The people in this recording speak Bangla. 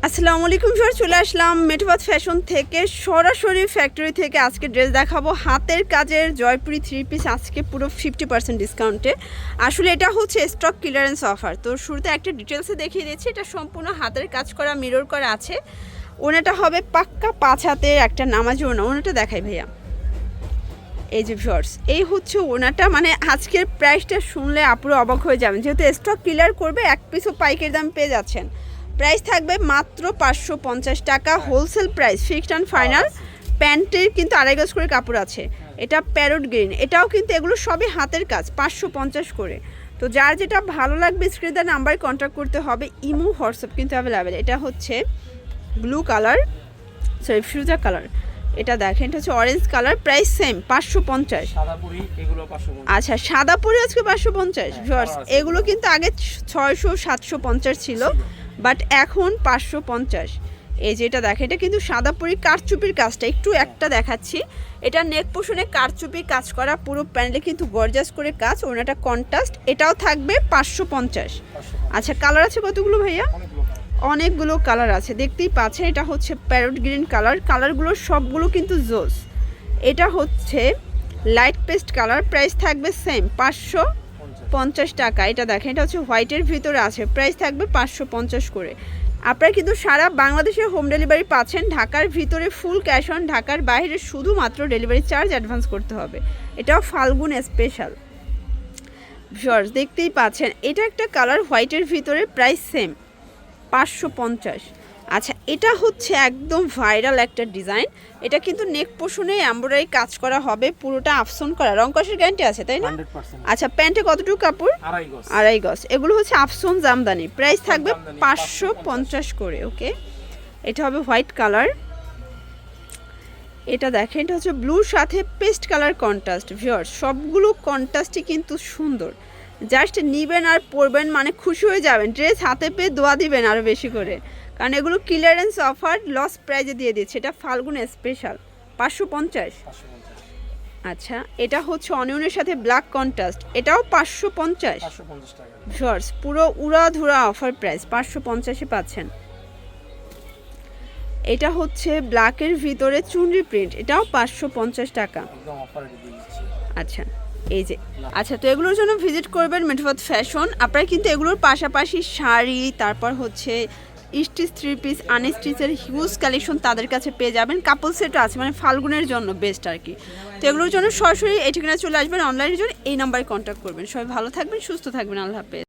আসসালামু আলাইকুম স্যার, চলে আসলাম মেঠোবাদ ফ্যাশন থেকে সরাসরি ফ্যাক্টরি থেকে। আজকে ড্রেস দেখাবো হাতের কাজের জয়পুরি 3 পিস, আজকে পুরো 50% ডিসকাউন্টে। আসলে এটা হচ্ছে স্টক ক্লিয়ারেন্স অফার। তো শুরুতে একটা ডিটেলসে দেখিয়ে দিচ্ছি, এটা সম্পূর্ণ হাতের কাজ করা, মিরর করা আছে। ওনাটা হবে পাক্কা 5 হাতের একটা নামাজি ওনা। ওনাটা দেখাই ভাইয়া, এই যে ভিউয়ার্স, এই হচ্ছে ওনাটা। মানে আজকের প্রাইসটা শুনলে আপুরো অবাক হয়ে যাবেন, যেহেতু স্টক ক্লিয়ার করবে, এক পিসও পাইকারি দাম পেয়ে যাচ্ছেন। প্রাইস থাকবে মাত্র 550 টাকা, wholesale price, fixed and final. প্যান্টের কিন্তু 2.5 গজ করে কাপড় আছে। এটা প্যারট গ্রিন, এটাও কিন্তু এগুলো সবই হাতের কাজ, 550 করে। তো যার যেটা ভালো লাগবে স্ক্রিনে দেওয়া নাম্বারে কন্ট্যাক্ট করতে হবে। ইমো হোয়াটসঅ্যাপ কিন্তু অ্যাভেলেবেল। এটা হচ্ছে ব্লু কালার, সরি ফিরোজা কালার। এটা দেখেন, এটা হচ্ছে অরেঞ্জ কালার, প্রাইস সেম 550। আচ্ছা, সাদা পরি আজকে 550। ভিউয়ার্স, এগুলো কিন্তু আগে 600 750 ছিল, বাট এখন 550। এই যে এটা দেখেন, এটা কিন্তু সাদা পরি কারচুপির কাজটা একটু একটা দেখাচ্ছি। এটা নেক পোর্শনে কারচুপির কাজ করা, পুরো প্যানেলে কিন্তু গর্জাস করে কাজ। ওনাটা কন্ট্রাস্ট, এটাও থাকবে 550। আচ্ছা, কালার আছে কতগুলো ভাইয়া? অনেকগুলো কালার আছে, দেখতেই পাচ্ছেন। এটা হচ্ছে প্যারট গ্রিন কালার, কালারগুলো সবগুলো কিন্তু জোস। এটা হচ্ছে লাইট পেস্ট কালার, প্রাইস থাকবে সেম 550 টাকা। এটা দেখেন, এটা হচ্ছে হোয়াইটের ভিতরে আছে, প্রাইস থাকবে 550 করে। আপনারা কিন্তু সারা বাংলাদেশে হোম ডেলিভারি পাচ্ছেন। ঢাকার ভিতরে ফুল ক্যাশ অন, ঢাকার বাইরে শুধুমাত্র ডেলিভারি চার্জ অ্যাডভান্স করতে হবে। এটাও ফাল্গুন স্পেশাল। ভিউয়ার্স, দেখতেই পাচ্ছেন, এটা একটা কালার হোয়াইটের ভিতরে, প্রাইস সেম 550। আচ্ছা, এটা হচ্ছে একদম ভাইরাল একটা ডিজাইন। এটা কিন্তু নেক পোর্শনে এমব্রয়ডারি কাজ করা হবে, পুরোটা আফসন করা, রং কষের গ্যারান্টি আছে, তাই না? আচ্ছা, প্যান্টে কতটুকু কাপড়? 2.5 গজ। এগুলো হচ্ছে আফসন জামদানি, প্রাইস থাকবে 550 করে। ওকে, এটা হবে হোয়াইট কালার। এটা দেখেন, এটা হচ্ছে ব্লুর সাথে পেস্ট কালার কন্ট্রাস্ট। ভিউয়ার্স, সবগুলো কন্ট্রাস্টই কিন্তু সুন্দর। জাস্ট নিবেন আর পরবেন, মানে খুশি হয়ে যাবেন। ড্রেস হাতে পেয়ে দোয়া দিবেন আরও বেশি করে, কারণ এগুলো ক্লিয়ারেন্স অফার, লস প্রাইজে দিয়ে দিচ্ছে। এটা ফাল্গুন স্পেশাল, 550। আচ্ছা, এটা হচ্ছে অনিয়নের সাথে ব্ল্যাক কন্ট্রাস্ট, এটাও 550 টাকা। ভিউয়ার্স, পুরো উড়াধুরা অফার প্রাইস, 550-এ পাচ্ছেন। এটা হচ্ছে ব্ল্যাকের ভিতরে চুনরি প্রিন্ট, এটাও 550 টাকা। আচ্ছা, এই যে, আচ্ছা, তো এগুলোর জন্য ভিজিট করবেন মেঠোবাদ ফ্যাশন। আপনারা কিন্তু এগুলোর পাশাপাশি শাড়ি, তারপর হচ্ছে স্টিচ 3 পিস, আনস্টিচের হিউজ কালেকশন তাদের কাছে পেয়ে যাবেন। কাপল সেটও আছে, মানে ফাল্গুনের জন্য বেস্ট আর কি। তো এগুলোর জন্য সরাসরি এই ঠিকানা চলে আসবেন, অনলাইনের জন্য এই নাম্বারে কন্ট্যাক্ট করবেন। সবাই ভালো থাকবেন, সুস্থ থাকবেন, আল্লাহ হাফেজ।